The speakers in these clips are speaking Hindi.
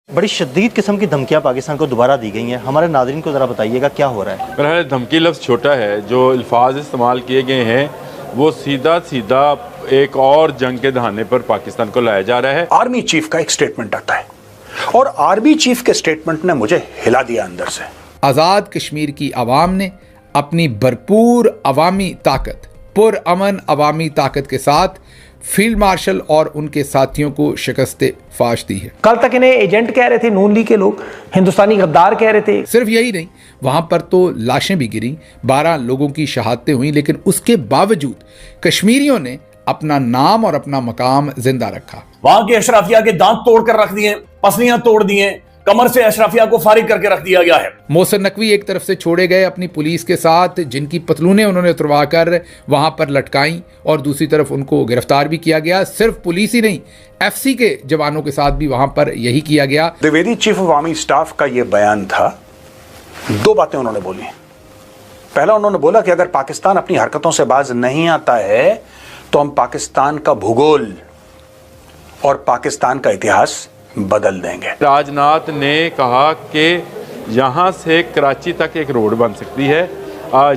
बड़ी शदीद किस्म की धमकियां पाकिस्तान को दोबारा दी गई हैं। हमारे नाज़रीन को ज़रा बताइएगा क्या हो रहा है। बहरहाल धमकी लफ्ज़ छोटा है, जो अल्फाज इस्तेमाल किए गए हैं वो सीधा सीधा एक और जंग के दहाने पर पाकिस्तान को लाया जा रहा है। आर्मी चीफ का एक स्टेटमेंट आता है और आर्मी चीफ के स्टेटमेंट ने मुझे हिला दिया अंदर से। आज़ाद कश्मीर की आवाम ने अपनी भरपूर अवामी ताकत, पुरअमन अवामी ताकत के साथ फील्ड मार्शल और उनके साथियों को शिकस्त फाश दी है। कल तक इन्हें एजेंट कह रहे थे नून लीग के लोग, हिंदुस्तानी गद्दार कह रहे थे। सिर्फ यही नहीं, वहां पर तो लाशें भी गिरी, 12 लोगों की शहादतें हुई, लेकिन उसके बावजूद कश्मीरियों ने अपना नाम और अपना मकाम जिंदा रखा। वहां के अशराफिया के दांत तोड़ कर रख दिए, पसलियां तोड़ दिए, कमर से अशराफिया को फारिग करके रख दिया गया है। मोहसिन नकवी एक तरफ से छोड़े गए अपनी पुलिस के साथ, जिनकी पतलूनें उन्होंने उतरवा कर वहां पर लटकाई, और दूसरी तरफ उनको गिरफ्तार भी किया गया। सिर्फ पुलिस ही नहीं, एफसी के जवानों के साथ भी वहां पर यही किया गया। Dwivedi chief of army staff का यह बयान था। दो बातें उन्होंने बोली। पहला, उन्होंने बोला कि अगर पाकिस्तान अपनी हरकतों से बाज नहीं आता है तो हम पाकिस्तान का भूगोल और पाकिस्तान का इतिहास बदल देंगे। राजनाथ ने कहा कि यहाँ से कराची तक एक रोड बन सकती है,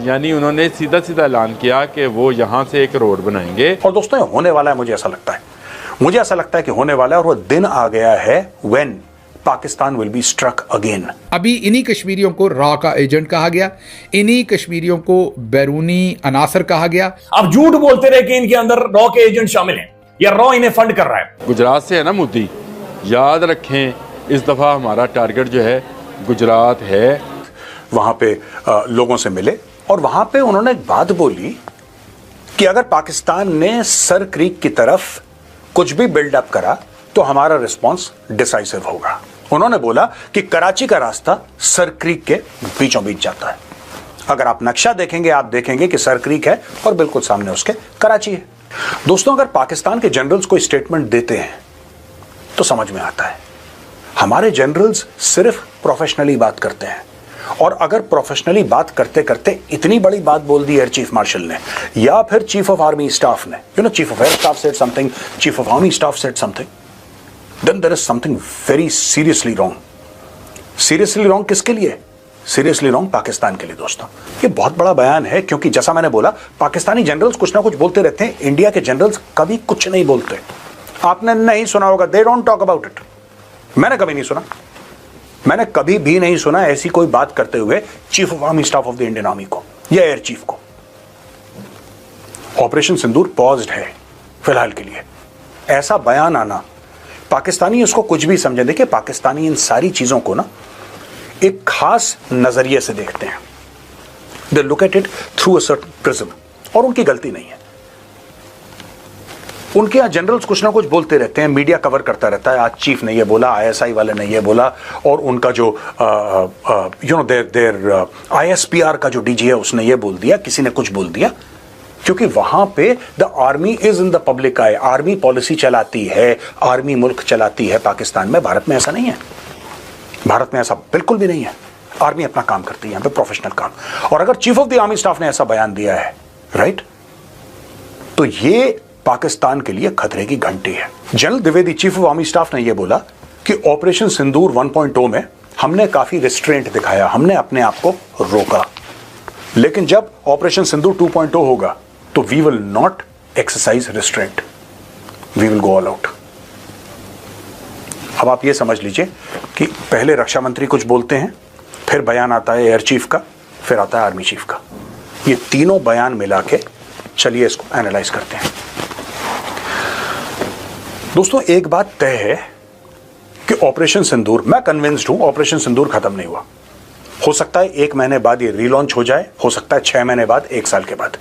यानी उन्होंने सीधा सीधा ऐलान किया कि वो यहाँ से एक रोड बनाएंगे। और दोस्तों, ये होने वाला है। मुझे ऐसा लगता है कि होने वाला है, और वो दिन आ गया है when Pakistan will be struck again. अभी इन्हीं कश्मीरियों को रॉ का एजेंट कहा गया, इन्हीं कश्मीरियों को बैरूनी अनासर कहा गया। अब झूठ बोलते रहे कि इनके अंदर रॉ के एजेंट शामिल हैं या रॉ इन्हें फंड कर रहा है। गुजरात से है ना मोदी, याद रखें इस दफ़ा हमारा टारगेट जो है गुजरात है। वहां पे लोगों से मिले और वहां पे उन्होंने एक बात बोली कि अगर पाकिस्तान ने सर क्रीक की तरफ कुछ भी बिल्डअप करा तो हमारा रिस्पांस डिसाइसिव होगा। उन्होंने बोला कि कराची का रास्ता सर क्रीक के बीचों बीच जाता है। अगर आप नक्शा देखेंगे, आप देखेंगे कि सर क्रीक है और बिल्कुल सामने उसके कराची है। दोस्तों, अगर पाकिस्तान के जनरल्स कोई स्टेटमेंट देते हैं तो समझ में आता है। हमारे जनरल्स सिर्फ प्रोफेशनली बात करते हैं, और अगर प्रोफेशनली बात करते करते इतनी बड़ी बात बोल दी एयर चीफ मार्शल ने या फिर चीफ ऑफ आर्मी स्टाफ ने, chief of air staff said something, chief of army staff said something, then there is something very seriously wrong. Seriously wrong किसके लिए? सीरियसली रॉन्ग पाकिस्तान के लिए। दोस्तों, ये बहुत बड़ा बयान है, क्योंकि जैसा मैंने बोला, पाकिस्तानी जनरल्स कुछ ना कुछ बोलते रहते हैं, इंडिया के जनरल्स कभी कुछ नहीं बोलते। आपने नहीं सुना होगा, they don't talk about it. मैंने कभी नहीं सुना, मैंने कभी भी नहीं सुना ऐसी कोई बात करते हुए chief of army staff of the Indian army को या एयर चीफ को। ऑपरेशन सिंदूर पॉज्ड है फिलहाल के लिए। ऐसा बयान आना, पाकिस्तानी उसको कुछ भी समझे। देखिए, पाकिस्तानी इन सारी चीजों को ना एक खास नजरिए से देखते हैं। They look at it through a certain prism, और उनकी गलती नहीं है। उनके यहाँ जनरल्स कुछ ना कुछ बोलते रहते हैं, मीडिया कवर करता रहता है। आज चीफ ने ये बोला, आईएसआई वाले ने ये बोला, और उनका जो देयर आईएसपीआर का जो डीजी है उसने ये बोल दिया, किसी ने कुछ बोल दिया, क्योंकि वहां पे the army is in the public I. Army policy चलाती है, आर्मी मुल्क चलाती है पाकिस्तान में। भारत में ऐसा नहीं है, भारत में ऐसा बिल्कुल भी नहीं है। आर्मी अपना काम करती है यहाँ पे, प्रोफेशनल काम। और अगर chief of the army staff ने ऐसा बयान दिया है, राइट, तो ये पाकिस्तान के लिए खतरे की घंटी है। General Dwivedi chief of army staff ने यह बोला कि ऑपरेशन सिंदूर 1.0 में हमने काफी रिस्ट्रेंट दिखाया, हमने अपने आप को रोका, लेकिन जब ऑपरेशन सिंदूर 2.0 होगा तो we will not exercise restraint, we will go all out. अब आप ये समझ लीजिए कि पहले रक्षा मंत्री कुछ बोलते हैं, फिर बयान आता है एयर चीफ का, फिर आता है आर्मी चीफ का। ये तीनों बयान मिला के चलिए इसको एनालाइज करते हैं। दोस्तों, एक बात तय है कि ऑपरेशन सिंदूर, मैं कन्विंस्ड हूं, ऑपरेशन सिंदूर खत्म नहीं हुआ। हो सकता है 1 महीने बाद ये रीलॉन्च हो जाए, हो सकता है 6 महीने बाद, 1 साल के बाद,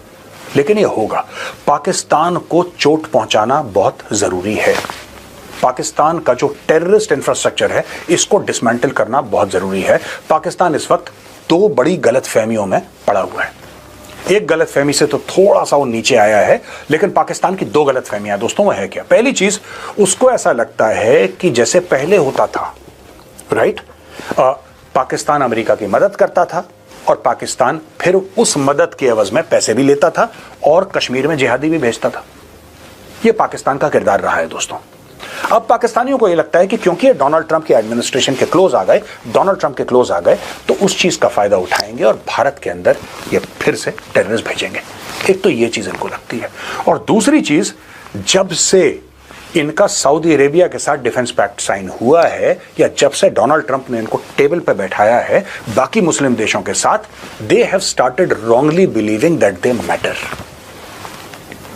लेकिन ये होगा। पाकिस्तान को चोट पहुंचाना बहुत जरूरी है। पाकिस्तान का जो टेररिस्ट इंफ्रास्ट्रक्चर है, इसको डिसमेंटल करना बहुत जरूरी है। पाकिस्तान इस वक्त 2 बड़ी गलतफहमियों में पड़ा हुआ है। एक गलतफहमी से तो थोड़ा सा वो नीचे आया है, लेकिन पाकिस्तान की 2 गलतफहमियां दोस्तों, वो है क्या? पहली चीज, उसको ऐसा लगता है कि जैसे पहले होता था, राइट, पाकिस्तान अमेरिका की मदद करता था और पाकिस्तान फिर उस मदद के एवज में पैसे भी लेता था और कश्मीर में जिहादी भी भेजता था। यह पाकिस्तान का किरदार रहा है दोस्तों। अब पाकिस्तानियों को यह लगता है कि क्योंकि ये डोनाल्ड ट्रंप के एडमिनिस्ट्रेशन के क्लोज आ गए, डोनाल्ड ट्रंप के क्लोज आ गए, तो उस चीज का फायदा उठाएंगे और भारत के अंदर ये फिर से टेररिस्ट भेजेंगे। एक तो ये चीज इनको लगती है, और दूसरी चीज, जब से इनका सऊदी अरेबिया के साथ डिफेंस पैक्ट साइन हुआ है, या जब से डोनाल्ड ट्रंप ने इनको टेबल पर बैठाया है बाकी मुस्लिम देशों के साथ, they have started wrongly believing that they matter.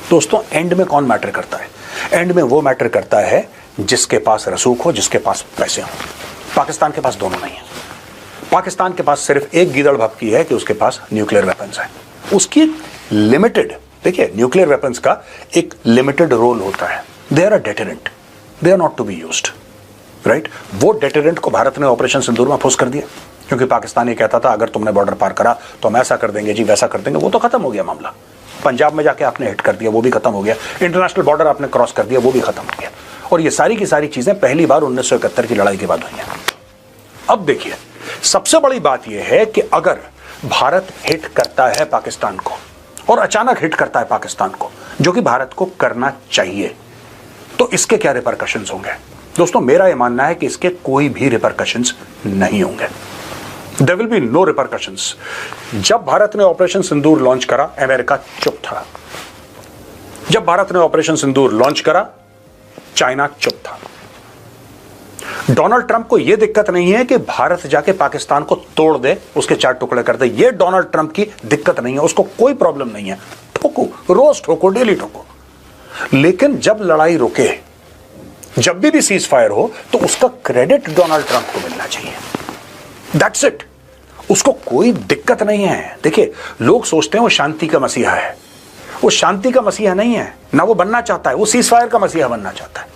दोस्तों, एंड में कौन मैटर करता है? एंड में वो मैटर करता है जिसके पास रसूख हो, जिसके पास पैसे हो। पाकिस्तान के पास दोनों नहीं है। पाकिस्तान के पास सिर्फ एक गीदड़ भपकी है कि उसके पास न्यूक्लियर वेपन्स है। उसकी लिमिटेड, देखिए न्यूक्लियर वेपन्स का एक लिमिटेड रोल होता है। They are a deterrent, they are not to be used, right. वो डेटरेंट को भारत ने ऑपरेशन सिंदूर में फुस कर दिया, क्योंकि पाकिस्तान ये कहता था अगर तुमने बॉर्डर पार करा तो हम ऐसा कर देंगे जी, वैसा कर देंगे। वो तो खत्म हो गया मामला। पंजाब में जाके आपने हिट कर दिया, वो भी खत्म हो गया। इंटरनेशनल बॉर्डर आपने क्रॉस कर दिया, वो भी खत्म हो गया। और ये सारी की सारी चीजें पहली बार 1971 की लड़ाई के बाद हुई हैं। अब देखिए, सबसे बड़ी बात यह है कि अगर भारत हिट करता है पाकिस्तान को, और अचानक हिट करता है पाकिस्तान को, जो कि भारत को करना चाहिए, तो इसके क्या रिपरकशंस होंगे? दोस्तों, मेरा यह मानना है कि इसके कोई भी रिपरकशंस नहीं होंगे। There will be no repercussions। जब भारत ने ऑपरेशन सिंदूर लॉन्च करा, अमेरिका चुप था। जब भारत ने ऑपरेशन सिंदूर लॉन्च करा, चाइना चुप था। डोनाल्ड ट्रंप को यह दिक्कत नहीं है कि भारत जाके पाकिस्तान को तोड़ दे, उसके 4 टुकड़े कर दे। यह डोनाल्ड ट्रंप की दिक्कत नहीं है, उसको कोई प्रॉब्लम नहीं है। ठोको, रोज ठोको, डेली ठोको। लेकिन जब लड़ाई रुके, जब भी सीज फायर हो, तो उसका क्रेडिट डोनाल्ड ट्रंप को मिलना चाहिए। That's it. उसको कोई दिक्कत नहीं है। देखिए, लोग सोचते हैं वो शांति का मसीहा है। वो शांति का मसीहा नहीं है, ना वो बनना चाहता है। वो सीज फायर का मसीहा बनना चाहता है।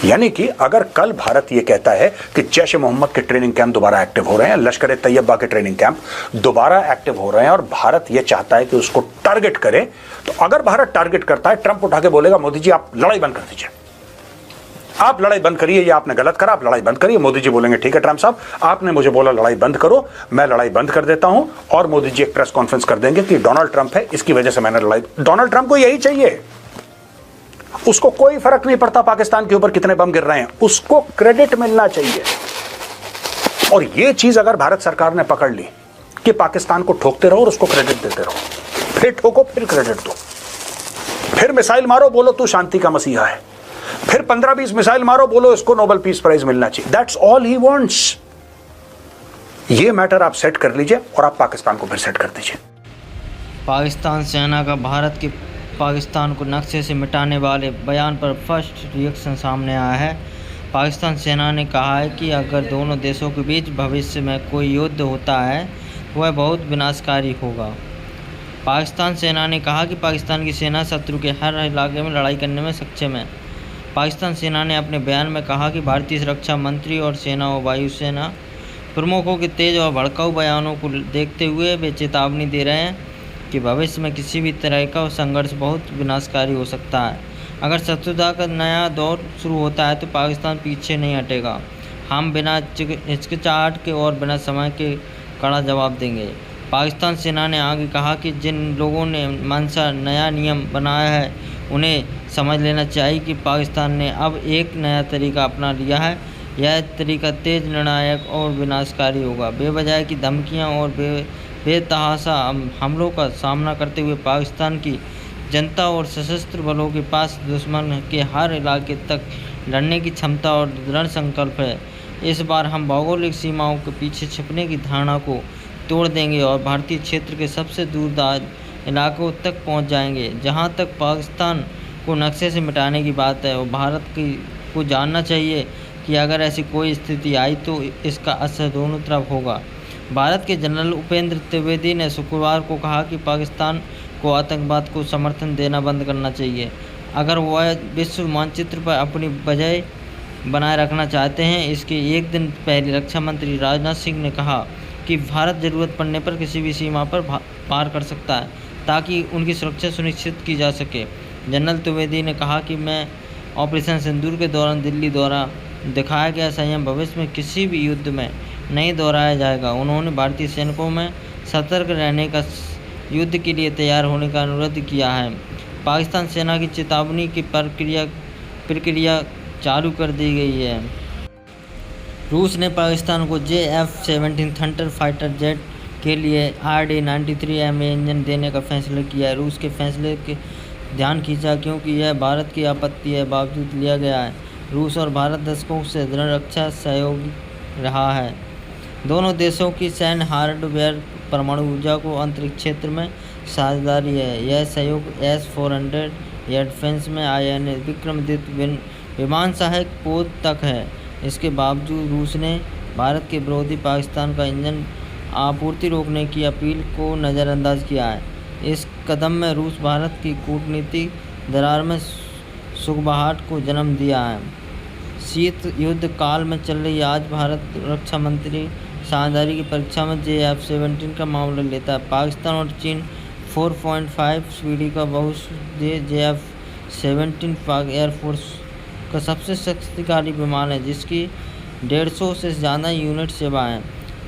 यानी कि अगर कल भारत ये कहता है कि जैश ए मोहम्मद के ट्रेनिंग कैंप दोबारा एक्टिव हो रहे हैं, लश्कर ए तैयबा के ट्रेनिंग कैंप दोबारा एक्टिव हो रहे हैं, और भारत ये चाहता है कि उसको टारगेट करे, तो अगर भारत टारगेट करता है, ट्रंप उठा के बोलेगा मोदी जी आप लड़ाई बंद कर दीजिए, आप लड़ाई बंद करिए, ये आपने गलत करा, आप लड़ाई बंद करिए। मोदी जी बोलेंगे ठीक है ट्रंप साहब, आपने मुझे बोला लड़ाई बंद करो, मैं लड़ाई बंद कर देता हूं। और मोदी जी एक प्रेस कॉन्फ्रेंस कर देंगे कि डोनाल्ड ट्रंप है, इसकी वजह से मैंने लड़ाई। डोनाल्ड ट्रंप को यही चाहिए। उसको कोई फर्क नहीं पड़ता पाकिस्तान के ऊपर कितने बम गिर रहे हैं, उसको क्रेडिट मिलना चाहिए। और यह चीज अगर भारत सरकार ने पकड़ ली कि पाकिस्तान को ठोकते रहो और उसको क्रेडिट देते रहो, फिर ठोको, फिर क्रेडिट दो, फिर मिसाइल मारो, बोलो तू शांति का मसीहा है, फिर 15-20 मिसाइल मारो, बोलो इसको नोबेल पीस प्राइज मिलना चाहिए। That's all he wants. ये मैटर आप सेट कर लीजिए और आप पाकिस्तान को फिर सेट कर दीजिए। पाकिस्तान सेना का भारत के पाकिस्तान को नक्शे से मिटाने वाले बयान पर फर्स्ट रिएक्शन सामने आया है। पाकिस्तान सेना ने कहा है कि अगर दोनों देशों के बीच भविष्य में कोई युद्ध होता है, वह बहुत विनाशकारी होगा। पाकिस्तान सेना ने कहा कि पाकिस्तान की सेना शत्रु के हर इलाके में लड़ाई करने में सक्षम है। पाकिस्तान सेना ने अपने बयान में कहा कि भारतीय सुरक्षा मंत्री और सेना और वायुसेना प्रमुखों के तेज और भड़काऊ बयानों को देखते हुए वे चेतावनी दे रहे हैं कि भविष्य में किसी भी तरह का संघर्ष बहुत विनाशकारी हो सकता है। अगर शत्रुता का नया दौर शुरू होता है तो पाकिस्तान पीछे नहीं हटेगा। हम बिना हिचकिचाहट के और बिना समय के कड़ा जवाब देंगे। पाकिस्तान सेना ने आगे कहा कि जिन लोगों ने मनसा नया नियम बनाया है, उन्हें समझ लेना चाहिए कि पाकिस्तान ने अब एक नया तरीका अपना लिया है। यह तरीका तेज, निर्णायक और विनाशकारी होगा। बेवजह की धमकियां और बेतहाशा हमलों का सामना करते हुए पाकिस्तान की जनता और सशस्त्र बलों के पास दुश्मन के हर इलाके तक लड़ने की क्षमता और दृढ़ संकल्प है। इस बार हम भौगोलिक सीमाओं के पीछे छिपने की धारणा को तोड़ देंगे और भारतीय क्षेत्र के सबसे दूरदराज इलाकों तक पहुंच जाएंगे। जहां तक पाकिस्तान को नक्शे से मिटाने की बात है, और भारत को जानना चाहिए कि अगर ऐसी कोई स्थिति आई तो इसका असर दोनों तरफ होगा। भारत के जनरल उपेंद्र त्रिवेदी ने शुक्रवार को कहा कि पाकिस्तान को आतंकवाद को समर्थन देना बंद करना चाहिए। अगर वह विश्व मानचित्र पर अपनी वजह बनाए रखना चाहते हैं। इसके एक दिन पहले रक्षा मंत्री राजनाथ सिंह ने कहा कि भारत ज़रूरत पड़ने पर किसी भी सीमा पर पार कर सकता है ताकि उनकी सुरक्षा सुनिश्चित की जा सके। जनरल त्रिवेदी ने कहा कि मैं ऑपरेशन सिंदूर के दौरान दिल्ली द्वारा दिखाया गया संयम भविष्य में किसी भी युद्ध में नहीं दोहराया जाएगा। उन्होंने भारतीय सैनिकों में सतर्क रहने का, युद्ध के लिए तैयार होने का अनुरोध किया है। पाकिस्तान सेना की चेतावनी की प्रक्रिया चालू कर दी गई है। रूस ने पाकिस्तान को JF-17 थंडर फाइटर जेट के लिए RD-93MA इंजन देने का फैसला किया है। रूस के फैसले के ध्यान खींचा क्योंकि यह भारत की आपत्ति के बावजूद लिया गया है। रूस और भारत दशकों से दृढ़ रक्षा सहयोगी रहा है। दोनों देशों की सैन्य हार्डवेयर, परमाणु ऊर्जा को अंतरिक्ष क्षेत्र में साझेदारी है। यह सहयोग S-400 एयर डिफेंस में INA विक्रमादित्य विमान सहायक पोत तक है। इसके बावजूद रूस ने भारत के विरोधी पाकिस्तान का इंजन आपूर्ति रोकने की अपील को नज़रअंदाज किया है। इस कदम में रूस भारत की कूटनीतिक दरार में सुगबहाट को जन्म दिया है। शीत युद्ध काल में चल रही आज भारत रक्षा मंत्री साझेदारी की परीक्षा में JF-17 का मामला लेता है। पाकिस्तान और चीन 4.5 स्पीड का बहुउद्देशीय JF-17 पाक एयरफोर्स का सबसे शक्तिशाली विमान है, जिसकी 150 से ज़्यादा यूनिट सेवा है।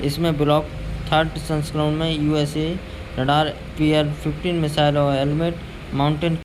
इसमें ब्लॉक 3 संस्करण में USA रडार, PR-15 मिसाइल और हेलमेट माउंटेन